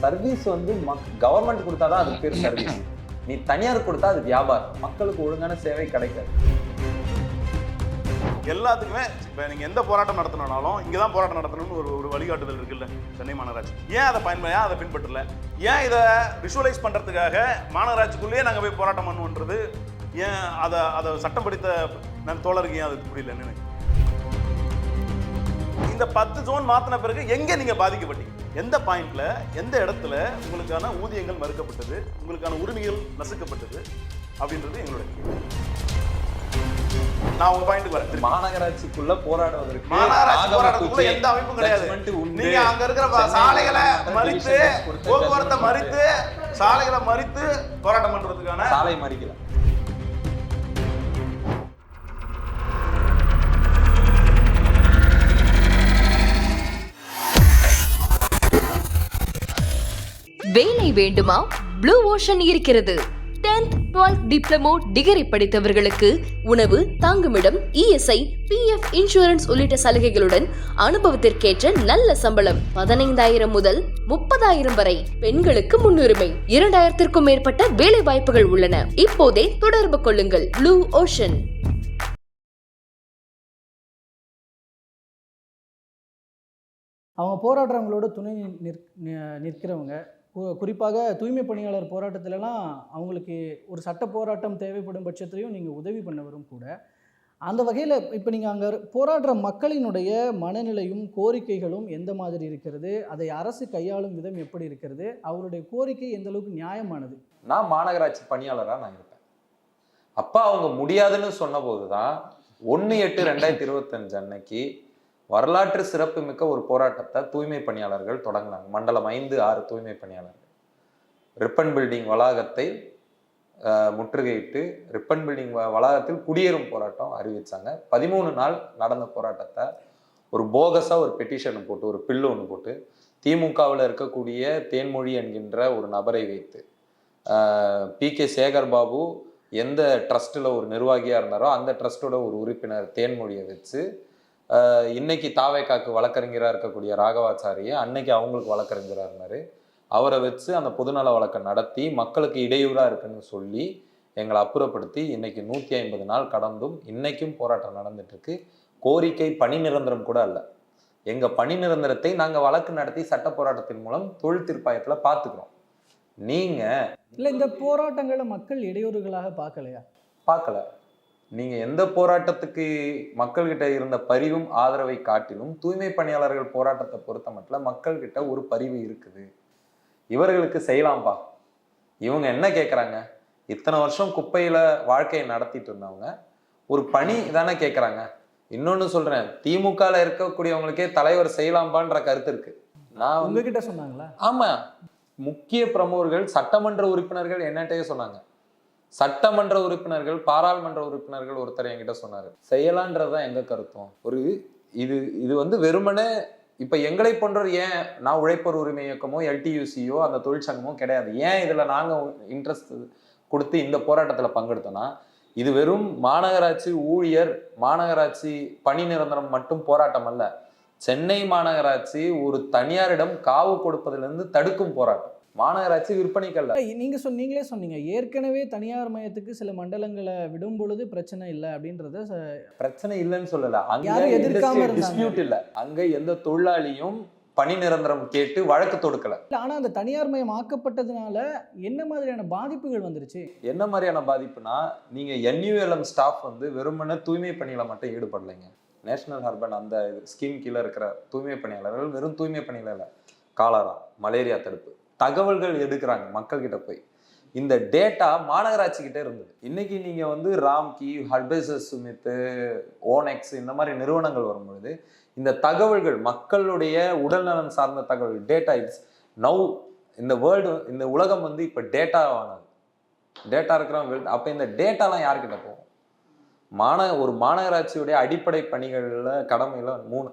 Service வந்து government கொடுத்தாதான் அது பேர் சர்வீஸ். நீ தனியார் கொடுத்தா அது வியாபாரம். மக்களுக்கு ஒழுங்கான சேவை கிடைக்காது. எல்லாத்துக்குமே இப்போ நீங்கள் எந்த போராட்டம் நடத்தினாலும் இங்கே தான் போராட்டம் நடத்தணும்னு ஒரு வழிகாட்டுதல் இருக்குல்ல சென்னை மாநகராட்சி. ஏன் அதை பின்பற்றல? ஏன் இதை விஷுவலைஸ் பண்ணுறதுக்காக மாநகராட்சிக்குள்ளேயே நாங்கள் போய் போராட்டம் பண்ணுவோன்றது ஏன் அதை சட்டம் படித்த தோழருக்கு ஏன் அது புரியலன்னு. இந்த 10 ஜோன் மாற்றின பிறகு எங்கே நீங்கள் பாதிக்கப்பட்டீங்க? எந்த பாயிண்ட்ல எந்த இடத்துல உங்களுக்கான ஊதியங்கள் மறுக்கப்பட்டது, உங்களுக்கான உரிமைகள் நசுக்கப்பட்டது அப்படின்றது எங்களுடைய கேள்வி. நான் உங்க பாயிண்ட்க்கு வரேன். மாநகராட்சிக்குள்ள போராடுவதற்கு போராட்டத்துக்குள்ள எந்த அமைப்பும் கிடையாது. நீங்க அங்க இருக்கிற சாலைகளை மறித்து, போக்குவரத்தை மறித்து, சாலைகளை மறித்து போராட்டம் பண்றதுக்கான சாலை மறிக்கல. வேலை வேண்டுமா? ப்ளூ ஓஷன் இருக்கிறது. 10th 12th டிப்ளமோ டிகிரி படித்தவர்களுக்கு உணவு, தங்குமிடம், இஎஸ்ஐ, பிஎஃப் இன்சூரன்ஸ் உள்ளிட்ட சலுகைகளுடன் அனுபவத்திற்கேற்ற நல்ல சம்பளம் 15,000 முதல் 30,000 வரை. பெண்களுக்கு முன்னுரிமை. 2,000க்கும் மேற்பட்ட வேலை வாய்ப்புகள் உள்ளன. இப்போதே தொடர்பு கொள்ளுங்கள். Blue ocean. அவங்க போராடுறவங்களோட துணை நிற்கிறவங்க, குறிப்பாக தூய்மை பணியாளர் போராட்டத்திலலாம் அவங்களுக்கு ஒரு சட்ட போராட்டம் தேவைப்படும் பட்சத்துலையும் நீங்கள் உதவி பண்ணவரும் கூட. அந்த வகையில் இப்போ நீங்கள் அங்கே போராடுற மக்களினுடைய மனநிலையும் கோரிக்கைகளும் எந்த மாதிரி இருக்கிறது, அதை அரசு கையாளும் விதம் எப்படி இருக்கிறது, அவருடைய கோரிக்கை எந்த அளவுக்கு நியாயமானது? நான் மாநகராட்சி பணியாளராக நான் இருப்பேன். அப்போ அவங்க முடியாதுன்னு சொன்னபோது தான் 1/8/2025 அன்னைக்கு வரலாற்று சிறப்பு மிக்க ஒரு போராட்டத்தை தூய்மை பணியாளர்கள் தொடங்கினாங்க. மண்டலம் 5, 6 தூய்மை பணியாளர்கள் ரிப்பன் பில்டிங் வளாகத்தை முற்றுகையிட்டு ரிப்பன் பில்டிங் வளாகத்தில் குடியேறும் போராட்டம் அறிவிச்சாங்க. 13 நாள் நடந்த போராட்டத்தை ஒரு போகஸா ஒரு பெட்டிஷன் போட்டு, ஒரு பில்லு ஒன்று போட்டு, திமுகவில் இருக்கக்கூடிய தேன்மொழி என்கின்ற ஒரு நபரை வைத்து, PK சேகர் பாபு எந்த ட்ரஸ்ட்டில் ஒரு நிர்வாகியாக இருந்தாரோ அந்த ட்ரஸ்ட்டோட ஒரு உறுப்பினர் தேன்மொழியை வச்சு, இன்னைக்கு தாவேக்காக்கு வழக்கறிஞராக இருக்கக்கூடிய ராகவாச்சாரியை அன்னைக்கு அவங்களுக்கு வழக்கறிஞராக இருந்தார், அவரை வச்சு அந்த பொதுநல வழக்கை நடத்தி மக்களுக்கு இடையூறாக இருக்குன்னு சொல்லி எங்களை அப்புறப்படுத்தி இன்னைக்கு 150 நாள் கடந்தும் இன்னைக்கும் போராட்டம் நடந்துட்டு இருக்கு. கோரிக்கை பணி நிரந்தரம் கூட அல்ல. எங்க பணி நிரந்தரத்தை நாங்கள் வழக்கு நடத்தி சட்ட போராட்டத்தின் மூலம் தொழில் தீர்ப்பாயத்தில் பார்த்துக்கிறோம். நீங்க இல்லை, இந்த போராட்டங்களை மக்கள் இடையூறுகளாக பார்க்கலையா? பார்க்கல. நீங்க எந்த போராட்டத்துக்கு மக்கள்கிட்ட இருந்த பரிவும் ஆதரவை காட்டிலும் தூய்மை பணியாளர்கள் போராட்டத்தை பொறுத்த மட்டும் மக்கள்கிட்ட ஒரு பரிவு இருக்குது. இவர்களுக்கு செய்யலாம்பா. இவங்க என்ன கேட்குறாங்க? இத்தனை வருஷம் குப்பையில வாழ்க்கையை நடத்திட்டு இருந்தவங்க ஒரு பணி தானே கேட்குறாங்க. இன்னொன்னு சொல்றேன், திமுகல இருக்கக்கூடியவங்களுக்கே தலைவர் செய்யலாம்பான்ற கருத்து இருக்கு. நான் உங்ககிட்ட சொன்னாங்களா? ஆமா, முக்கிய பிரமுகர்கள், சட்டமன்ற உறுப்பினர்கள் என்னட்டே சொன்னாங்க. சட்டமன்ற உறுப்பினர்கள், பாராளுமன்ற உறுப்பினர்கள் ஒருத்தர் என்கிட்ட சொன்னாரு, செய்யலான்றதுதான் எங்க கருத்தும். ஒரு இது வந்து வெறுமனே இப்ப எங்களை போன்றவர், ஏன் நான் உழைப்போர் உரிமை இயக்கமோ LTUCயோ அந்த தொழிற்சங்கமோ கிடையாது, ஏன் இதுல நாங்க இன்ட்ரெஸ்ட் கொடுத்து இந்த போராட்டத்துல பங்கெடுத்தோம்னா, இது வெறும் மாநகராட்சி ஊழியர், மாநகராட்சி பணி நிரந்தரம் மட்டும் போராட்டம் அல்ல. சென்னை மாநகராட்சி ஒரு தனியாரிடம் காவு கொடுப்பதிலிருந்து தடுக்கும் போராட்டம். மாநகராட்சி விற்பனைக்கல்ல. நீங்களே சொன்னீங்க, ஏற்கனவே தனியார் மயத்துக்கு சில மண்டலங்களை விடும் பொழுது பிரச்சனை இல்லை அப்படின்றத. பிரச்சனை இல்லைன்னு சொல்லல, அங்க டிஸ்பியூட் இல்ல, அங்க எந்த தொழிலாளியும் பணி நிரந்தரம் கேட்டு வழக்கு தொடுக்கல. ஆனா அந்த தனியார் மயம் ஆக்கப்பட்டதுனால என்ன மாதிரியான பாதிப்புகள் வந்துருச்சு? என்ன மாதிரியான பாதிப்புனா, நீங்க NULM ஸ்டாஃப் வந்து வெறுமனே தூய்மை பணியில மட்டும் ஈடுபடலைங்க. நேஷனல் அர்பன் அந்த ஸ்கீம் கீழே இருக்கிற தூய்மை பணியாளர்கள் வெறும் தூய்மை பணியில இல்ல, காலரா, மலேரியா தடுப்பு தகவல்கள் எடுக்கிறாங்க மக்கள் கிட்ட போய். இந்த டேட்டா மாநகராட்சி கிட்ட இருந்தது. இன்னைக்கு நீங்க வந்து ராம்கி, ஹர்பேசஸ் சுமித், ஓனெக்ஸ் இந்த மாதிரி நிறுவனங்கள் வரும்பொழுது இந்த தகவல்கள், மக்களுடைய உடல்நலன் சார்ந்த தகவல், டேட்டா இட்ஸ் நவ் இந்த வேர்ல்டு, இந்த உலகம் வந்து இப்ப டேட்டாவானது. டேட்டா இருக்கிறவங்க. அப்ப இந்த டேட்டாலாம் யார்கிட்ட போகும்? ஒரு மாநகராட்சியுடைய அடிப்படை பணிகள்ல கடமையில 3: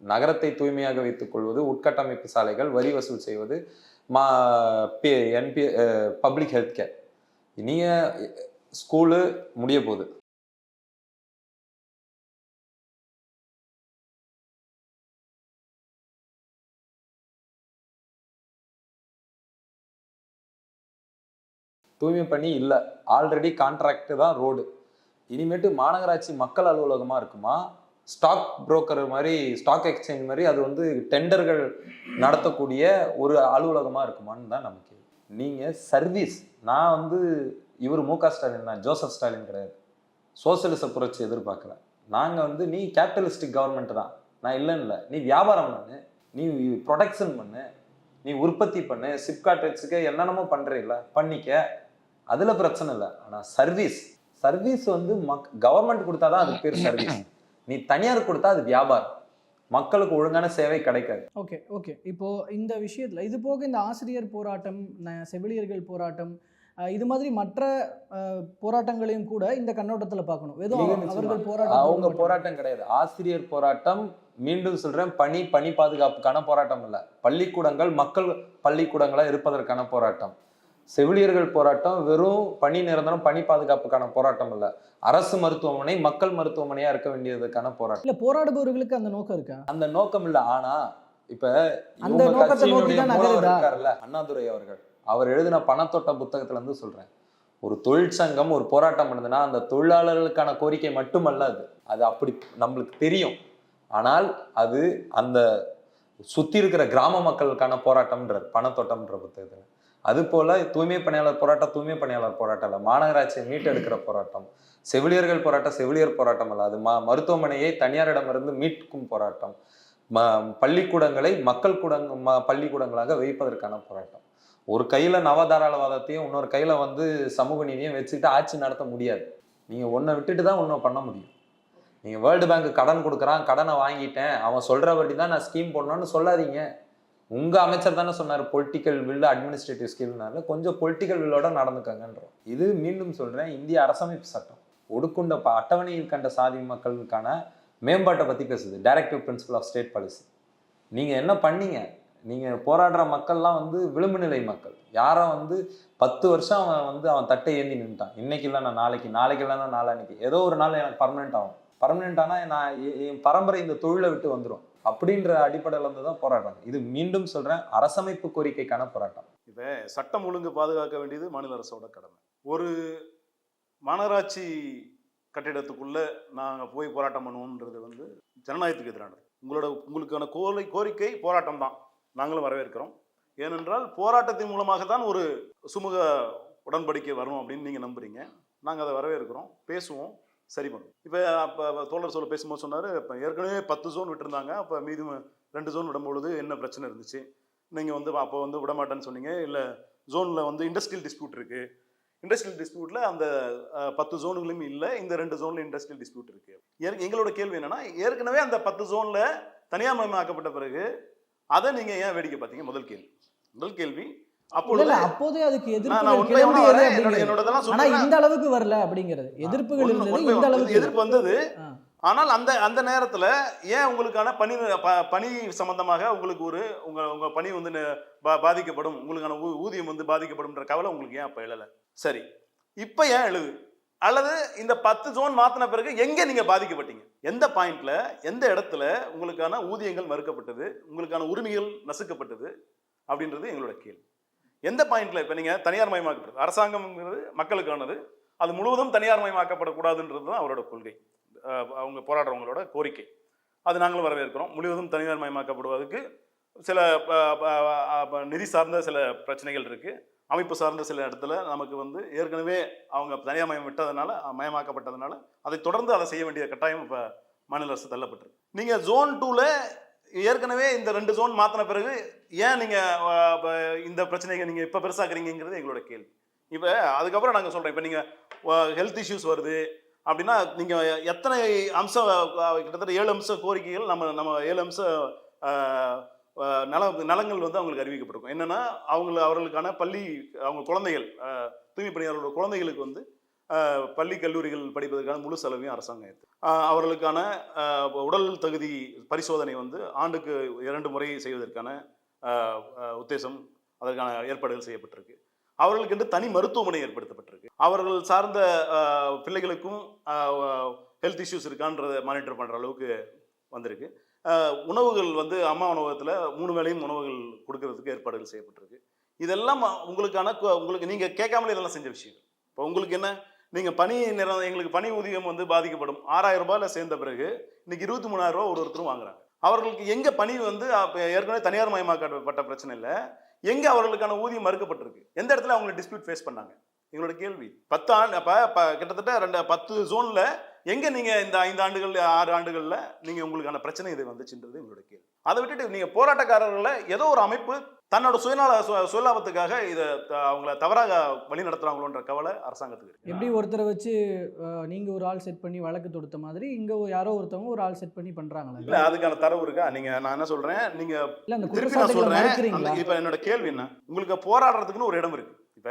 நகரத்தை தூய்மையாக வைத்துக் கொள்வது, உட்கட்டமைப்பு சாலைகள், வரி வசூல் செய்வது, பப்ளிக் ஹெல்த் கேர். இனிய ஸ்கூலு முடிய போகுது. தூய்மை பணி இல்லை, ஆல்ரெடி கான்ட்ராக்ட் தான் ரோடு. இனிமேட்டு மாநகராட்சி மக்கள் அலுவலகமாக இருக்குமா, ஸ்டாக் புரோக்கர் மாதிரி, ஸ்டாக் எக்ஸ்சேஞ்ச் மாதிரி அது வந்து டெண்டர்கள் நடத்தக்கூடிய ஒரு அலுவலகமாக இருக்குமான்னு தான் நமக்கு. நீங்கள் சர்வீஸ், நான் வந்து இவர் மு க ஸ்டாலின் தான், ஜோசப் ஸ்டாலின் கிடையாது. சோசியலிச புரட்சி எதிர்பார்க்குறேன். நாங்கள் வந்து நீ கேபிட்டலிஸ்டிக் கவர்மெண்ட் தான், நான் இல்லைன்னு இல்லை. நீ வியாபாரம் பண்ணு, நீ ப்ரொடக்ஷன் பண்ணு, நீ உற்பத்தி பண்ணு, சிப்காட்டேஜுக்கு என்னென்னமோ பண்ணுறீங்களா பண்ணிக்க, அதில் பிரச்சனை இல்லை. ஆனால் சர்வீஸ் வந்து கவர்மெண்ட் கொடுத்தாதான் அதுக்கு பேர் சர்வீஸ். நீ தனியார் கொடுத்தா அது வியாபாரம், மக்களுக்கு ஒழுங்கான சேவை கிடைக்காது. ஓகே இப்போ இந்த விஷயத்தில் இது போக இந்த ஆசிரியர் போராட்டம், செவிலியர்கள் போராட்டம், இது மாதிரி மற்ற போராட்டங்களையும் கூட இந்த கண்ணோட்டத்தில் பார்க்கணும். அவர்கள் போராட்டம், அவங்க போராட்டம் கிடையாது. ஆசிரியர் போராட்டம், மீண்டும் சொல்றேன், பணி பாதுகாப்புக்கான போராட்டம் இல்லை. பள்ளிக்கூடங்கள் மக்கள் பள்ளிக்கூடங்களா இருப்பதற்கான போராட்டம். செவிலியர்கள் போராட்டம் வெறும் பணி நிரந்தரம் பணி பாதுகாப்புக்கான போராட்டம் இல்லை. அரசு மருத்துவமனை மக்கள் மருத்துவமனையா இருக்க வேண்டியதுக்கான போராட்டம். இல்ல போராடுபவர்களுக்கு அந்த நோக்கம் இருக்கா? அந்த நோக்கம் இல்லை. ஆனா இப்ப அந்த நோக்கத்தை நோக்கி தான் இருக்காருல்ல அண்ணாதுரை அவர்கள், அவர் எழுதின பணத்தொட்ட புத்தகத்துல இருந்து சொல்றேன், ஒரு தொழிற்சங்கம் ஒரு போராட்டம் பண்ணுதுன்னா அந்த தொழிலாளர்களுக்கான கோரிக்கை மட்டுமல்ல, அது அப்படி நம்மளுக்கு தெரியும். ஆனால் அது அந்த சுத்தி இருக்கிற கிராம மக்களுக்கான போராட்டம்ன்றது பணத்தொட்டம்ன்ற புத்தகத்துல. அது போல தூய்மை பணியாளர் போராட்டம் இல்லை, மாநகராட்சியை மீட்டெடுக்கிற போராட்டம். செவிலியர்கள் போராட்டம் செவிலியர் போராட்டம் அல்ல, அது மருத்துவமனையை தனியாரிடமிருந்து மீட்கும் போராட்டம். பள்ளிக்கூடங்களை மக்கள் பள்ளிக்கூடங்களாக வைப்பதற்கான போராட்டம். ஒரு கையில நவதாராளவாதத்தையும் இன்னொரு கையில வந்து சமூக நீதியும் வச்சுக்கிட்டு ஆட்சி நடத்த முடியாது. நீங்க ஒன்றை விட்டுட்டு தான் ஒன்றும் பண்ண முடியும். நீங்க வேர்ல்டு பேங்க் கடன் கொடுக்குறான், கடனை வாங்கிட்டேன், அவன் சொல்றபடி தான் நான் ஸ்கீம் போடணும்னு சொல்லாதீங்க. உங்க அமைச்சர் தானே சொன்னார் பொலிட்டிக்கல் வில் அட்மினிஸ்ட்ரேட்டிவ் ஸ்கில்னால, கொஞ்சம் பொலிட்டிக்கல் வில்லோட நடந்துக்கங்கன்றோம். இது மீண்டும் சொல்றேன், இந்திய அரசமைப்பு சட்டம் ஒடுக்குண்ட அட்டவணையில் கண்ட சாதி மக்களுக்கான மேம்பாட்டை பத்தி பேசுது, directive principle of state policy. நீங்க என்ன பண்ணீங்க? நீங்க போராடுற மக்கள்லாம் வந்து விளிம்பு நிலை மக்கள். யாரும் வந்து 10 வருஷம் அவன் தட்டை ஏந்தி நின்ட்டான். இன்னைக்கு இல்லைன்னா நாளைக்கு, நாளைக்கு இல்லைன்னா நாளான்னைக்கு, ஏதோ ஒரு நாள் எனக்கு பர்மனெண்ட் ஆகும். பர்மனெண்ட் ஆனா நான் என் பரம்பரை இந்த தொழிலை விட்டு வந்துடும் அப்படின்ற அடிப்படையில் வந்து தான் போராடுறாங்க. இது மீண்டும் சொல்றேன், அரசமைப்பு கோரிக்கைக்கான போராட்டம். இப்போ சட்டம் ஒழுங்கு பாதுகாக்க வேண்டியது மாநில அரசோட கடமை. ஒரு மாநகராட்சி கட்டிடத்துக்குள்ள நாங்கள் போய் போராட்டம் பண்ணுவோம்ன்றது வந்து ஜனநாயகத்துக்கு எதிரானது. உங்களுக்கான கோரிக்கை போராட்டம் தான், நாங்களும் வரவேற்கிறோம். ஏனென்றால் போராட்டத்தின் மூலமாக தான் ஒரு சுமூக உடன்படிக்கை வரும் அப்படின்னு நீங்கள் நம்புறீங்க. நாங்கள் அதை வரவேற்கிறோம், பேசுவோம், சரி பண்ணும். இப்போ தோழர் பேசும்போது சொன்னார், இப்போ ஏற்கனவே 10 ஜோன் விட்டுருந்தாங்க, அப்போ மீது 2 ஜோன் விடும்பொழுது என்ன பிரச்சனை இருந்துச்சு, நீங்கள் வந்து அப்போ வந்து விடமாட்டேன்னு சொன்னீங்க. இல்லை ஜோனில் வந்து இண்டஸ்ட்ரியல் டிஸ்பியூட் இருக்குது, இண்டஸ்ட்ரியல் டிஸ்பியூட்டில் அந்த 10 ஜோனுகளும் இல்லை, இந்த 2 ஜோனில் இண்டஸ்ட்ரியல் டிஸ்பியூட் இருக்குது. எங்களோட கேள்வி என்னன்னா, ஏற்கனவே அந்த 10 ஜோனில் தனியார் மயமாக்கப்பட்ட பிறகு அதை நீங்கள் ஏன் வேடிக்கை பார்த்தீங்க? முதல் கேள்வி. அப்போதே அதுக்கு இந்த அளவுக்கு வரல அப்படிங்கிறது எதிர்ப்புகள் இருந்தது, இந்த அளவுக்கு எதிர்ப்பு வந்தது. ஆனால் அந்த நேரத்துல ஏன் உங்களுக்கான பணி சம்பந்தமாக உங்களுக்கு உங்க பணி வந்து பாதிக்கப்படும், உங்களுக்கான ஊதியம் வந்து பாதிக்கப்படும்ன்ற கவலை உங்களுக்கு ஏன் அப்ப எழல? சரி, இப்ப ஏன் எழுது? அல்லது இந்த 10 ஜோன் மாத்தின பிறகு எங்க நீங்க பாதிக்கப்பட்டீங்க? எந்த பாயிண்ட்ல, எந்த இடத்துல உங்களுக்கான ஊதியங்கள் மறுக்கப்பட்டது, உங்களுக்கான உரிமைகள் நசுக்கப்பட்டது அப்படின்றது எங்களோட கேள்வி. எந்த பாயிண்ட்ல? இப்ப நீங்க தனியார் மயமாக்கப்படுது, அரசாங்கம்ங்கிறது மக்களுக்கானது, அது முழுவதும் தனியார் மயமாக்கப்படக்கூடாதுன்றது தான் அவரோட கொள்கை, அவங்க போராடுறவங்களோட கோரிக்கை. அது நாங்களும் வரவேற்கிறோம். முழுவதும் தனியார் மயமாக்கப்படுவதற்கு சில நிதி சார்ந்த சில பிரச்சனைகள் இருக்கு, அமைப்பு சார்ந்த சில இடத்துல நமக்கு வந்து ஏற்கனவே அவங்க தனியார் மயமாக்கப்பட்டதுனால அதை தொடர்ந்து அதை செய்ய வேண்டிய கட்டாயம் இப்போ மாநில அரசு தள்ளப்பட்டிருக்கு. நீங்க ஜோன் 2ல ஏற்கனவே இந்த 2 ஜோன் மாத்தின பிறகு ஏன் நீங்க இந்த பிரச்சனைகள் நீங்க இப்ப பெருசாக்குறீங்கிறது எங்களோட கேள்வி. இப்ப அதுக்கப்புறம் நாங்க சொல்றோம், இப்ப நீங்க ஹெல்த் இஷ்யூஸ் வருது அப்படின்னா நீங்க எத்தனை அம்சம், கிட்டத்தட்ட 7 அம்ச கோரிக்கைகள் நம்ம 7 அம்ச நலங்கள் வந்து அவங்களுக்கு அறிவிக்கப்பட்டிருக்கும். என்னன்னா அவர்களுக்கான அவங்க குழந்தைகள், தூய்மை பணியாளர்களோட குழந்தைகளுக்கு வந்து பள்ளி கல்லூரிகள் படிப்பதற்கான முழு செலவையும் அரசாங்கம் ஏற்று, அவர்களுக்கான உடல் தகுதி பரிசோதனை வந்து ஆண்டுக்கு 2 முறை செய்வதற்கான உத்தேசம், அதற்கான ஏற்பாடுகள் செய்யப்பட்டிருக்கு. அவர்களுக்கு தனி மருத்துவமனை ஏற்படுத்தப்பட்டிருக்கு. அவர்கள் சார்ந்த பிள்ளைகளுக்கும் ஹெல்த் இஷ்யூஸ் இருக்கான்றதை மானிட்டர் பண்ற அளவுக்கு வந்திருக்கு. உணவுகள் வந்து அம்மா உணவகத்தில் 3 வேளையும் உணவுகள் கொடுக்கறதுக்கு ஏற்பாடுகள் செய்யப்பட்டிருக்கு. இதெல்லாம் உங்களுக்கு நீங்க கேட்காமலே இதெல்லாம் செஞ்ச விஷயம். இப்போ உங்களுக்கு என்ன, நீங்க எங்களுக்கு பணி ஊதியம் வந்து பாதிக்கப்படும் 6000 ரூபாயில சேர்ந்த பிறகு இன்னைக்கு 23,000 ரூபாய் ஒருத்தரும் வாங்குறாங்க. அவர்களுக்கு எங்க பணி வந்து ஏற்கனவே தனியார் மயமாக்கப்பட்ட பிரச்சனை இல்லை, எங்க அவர்களுக்கான ஊதியம் மறுக்கப்பட்டிருக்கு, எந்த இடத்துல அவங்க டிஸ்பியூட் ஃபேஸ் பண்ணாங்க? எங்களோட கேள்வி. 10 ஆண்டு கிட்டத்தட்ட 10 ஜோன்ல எங்க நீங்க இந்த 5 ஆண்டுகள் 6 ஆண்டுகள்ல நீங்க உங்களுக்கான பிரச்சனை இது வந்துச்சுன்றது எங்களோட கேள்வி. அதை விட்டுட்டு நீங்க போராட்டக்காரர்களை ஏதோ ஒரு அமைப்பு தன்னோட சுயலாபத்துக்காக இதை அவங்கள தவறாக வழி நடத்துறாங்களோன்ற கவலை அரசாங்கத்துக்கு. எப்படி ஒருத்தரை வச்சு நீங்க ஒரு ஆள் செட் பண்ணி வழக்கு தொடுத்த மாதிரி இங்க யாரோ ஒருத்தவங்க ஒரு ஆள் செட் பண்ணி பண்றாங்களா? இல்ல அதுக்கான தரவு இருக்கா? நான் என்ன சொல்றேன், நீங்க இல்ல அந்த திருப்பி நான் சொல்றேன். மறுக்கிறீங்களா? இப்ப என்னோட கேள்வி என்ன, உங்களுக்கு போராடுறதுக்குன்னு ஒரு இடம் இருக்கு. இப்ப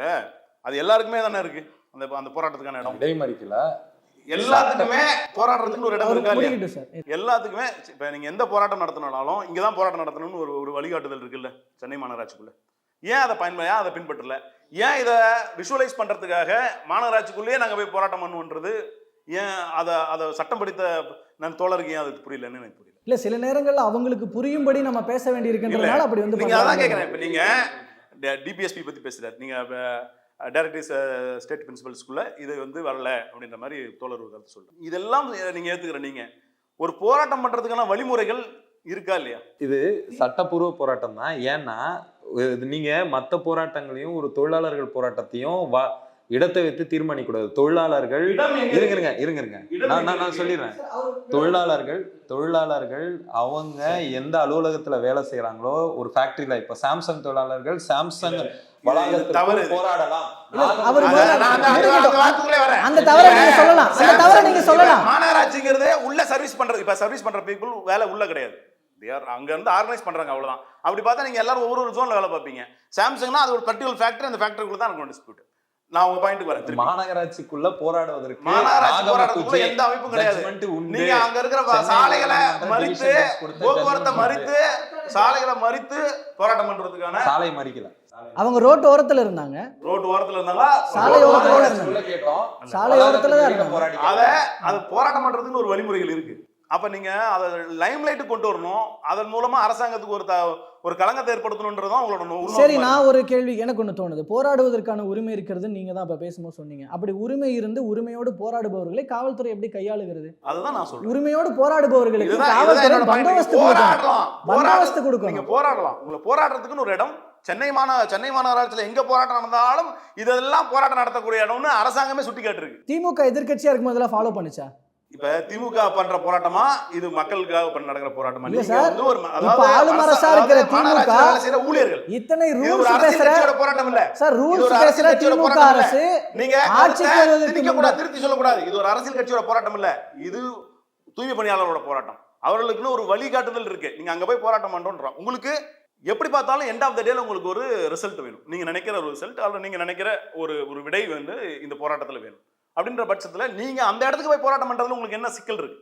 அது எல்லாருக்குமே தானே இருக்கு அந்த போராட்டத்துக்கான இடம். இடைமறிக்கல, எல்லாத்துக்குமே போராடுறதுக்கு ஒரு இடம் இருக்கா இல்லையா? சார் எல்லாத்துக்குமே. இப்ப நீங்க எந்த போராட்டம் நடத்தினாலும் இங்கதான் போராட்டம் நடத்தணும்னு ஒரு வழிகாட்டுதல் இருக்குல்ல சென்னை மாநகராட்சிக்குள்ள. ஏன் அதை பின்பற்றல? ஏன் இதை விஷுவலைஸ் பண்றதுக்காக மாநகராட்சிக்குள்ளேயே நாங்க போய் போராட்டம் பண்ணுவோன்றது ஏன் அதை சட்டம் படித்த நான் தோழருக்கு ஏன் அது புரியலன்னு எனக்கு புரியல. இல்ல சில நேரங்கள்ல அவங்களுக்கு புரியும்படி நம்ம பேச வேண்டி இருக்கின்றனால அப்படி வந்து நீங்க அதான் கேட்கிறேன். இப்ப நீங்க டிபிஎஸ்பி பத்தி பேசுறாரு, நீங்க டைரக்டர் ஸ்டேட் பிரின்சிபல்ஸ்குள்ள இது வந்து வரல அப்படின்ற மாதிரி தோழர் கருத்து சொல்றேன். இதெல்லாம் நீங்க ஏத்துக்கிற, நீங்க ஒரு போராட்டம் பண்றதுக்கான வழிமுறைகள் இருக்கா இல்லையா? இது சட்டப்பூர்வ போராட்டம் தான். ஏன்னா நீங்க மற்ற போராட்டங்களையும் ஒரு தொழிலாளர்கள் போராட்டத்தையும் இடத்தை வைத்து தீர்மானிக்க கூடாது. தொழிலாளர்கள் இருங்க நான் சொல்லிடுறேன். தொழிலாளர்கள் அவங்க எந்த அலுவலகத்துல வேலை செய்யறாங்களோ, ஒரு ஃபேக்டரியில இப்ப சாம்சங் தொழிலாளர்கள் சாம்சங் வளாகத்தில் போராடலாம். மாநகராட்சிங்கிறது உள்ள சர்வீஸ் பண்றது. இப்ப சர்வீஸ் பண்ற பீப்புள் வேலை உள்ள கிடையாது, அங்க இருந்து ஆர்கனைஸ் பண்றாங்க, அவ்வளவுதான். அப்படி பார்த்தா நீங்க எல்லாரும் ஒவ்வொரு ஜோன்ல வேலை பார்ப்பீங்க. சாம்சங்னா அது ஒரு பர்டிகுலர் ஃபேக்டரி, அந்த ஃபேக்டரிக்குள்ள தான் இருக்கும் டிஸ்பியூட். நான் உங்க பாயிண்ட்க்கு வரேன். மாநகராட்சிக்குள்ள போராடுவதற்கு எந்த அமைப்பும் கிடையாது. நீங்க அங்க இருக்கிற சாலைகளை மறித்து, போக்குவரத்தை மறித்து, சாலைகளை மறித்து போராட்டம் பண்றதுக்கான சாலை மறிக்கல, அவங்க ரோட் ஓரத்துல இருந்தாங்க. ரோட் ஓரத்துல இருந்தாங்க, சாலை ஓரத்துல இருந்தாங்க. சாலை ஓரத்துல தான் இருந்தாங்க. அது போராட்டம் பண்றதுக்கு ஒரு வழிமுறைகள் இருக்கு. அப்ப நீங்க அதை லைம் லைட் கொண்டு வரணும், அதன் மூலமா அரசாங்கத்துக்கு ஒரு களங்கத்தை ஏற்படுத்தணும்ன்றதும் உங்களோட. சரி, நான் ஒரு கேள்வி எனக்கு ஒன்று தோணுது. போராடுவதற்கான உரிமை இருக்கிறது நீங்க தான் இப்ப பேசும்போது சொன்னீங்க. அப்படி உரிமை இருந்து உரிமையோடு போராடுபவர்களை காவல்துறை எப்படி கையாளுகிறது? அதுதான் நான் சொல்றேன். உரிமையோடு போராடுபவர்களுக்கு காவல்துறை பந்தோபஸ்து கொடுக்கணும். நீங்க போராடலாம், உங்களை போராடுறதுக்குன்னு ஒரு இடம் சென்னை மாநகராட்சியில் எங்க போராட்டம் நடந்தாலும் இதெல்லாம் போராட்டம் நடத்தக்கூடிய இடம்னு அரசாங்கமே சுட்டி காட்டிருக்கு. திமுக எதிர்க்கட்சியா இருக்கும் போதெல்லாம் ஃபாலோ பண்ணுச்சா? இப்ப திமுக பண்ற போராட்டமா இது மக்களுக்காக நடக்கிற போராட்டமா? ஊழியர்கள் இத்தனை போராட்டம் இல்ல சார். ரூல்ஸ் பேசுற திமுக அரசு நீங்க திருத்தி சொல்லக்கூடாது. இது ஒரு அரசியல் கட்சியோட போராட்டம் இல்ல, இது தூய்மை பணியாளரோட போராட்டம். அவர்களுக்குன்னு ஒரு வழிகாட்டுதல் இருக்கு. நீங்க அங்க போய் போராட்டம் பண்றோம். உங்களுக்கு எப்படி பார்த்தாலும் எண்ட் ஆஃப் த டேல உங்களுக்கு ஒரு ரிசல்ட் வேணும். நீங்க நினைக்கிற ஒரு ரிசல்ட் அல்லது நீங்க நினைக்கிற ஒரு விடை வந்து இந்த போராட்டத்துல வேணும். அப்படின்ற பட்சத்துல நீங்க அந்த இடத்துக்கு போய் போராட்டம் பண்றதுல உங்களுக்கு என்ன சிக்கல் இருக்கு?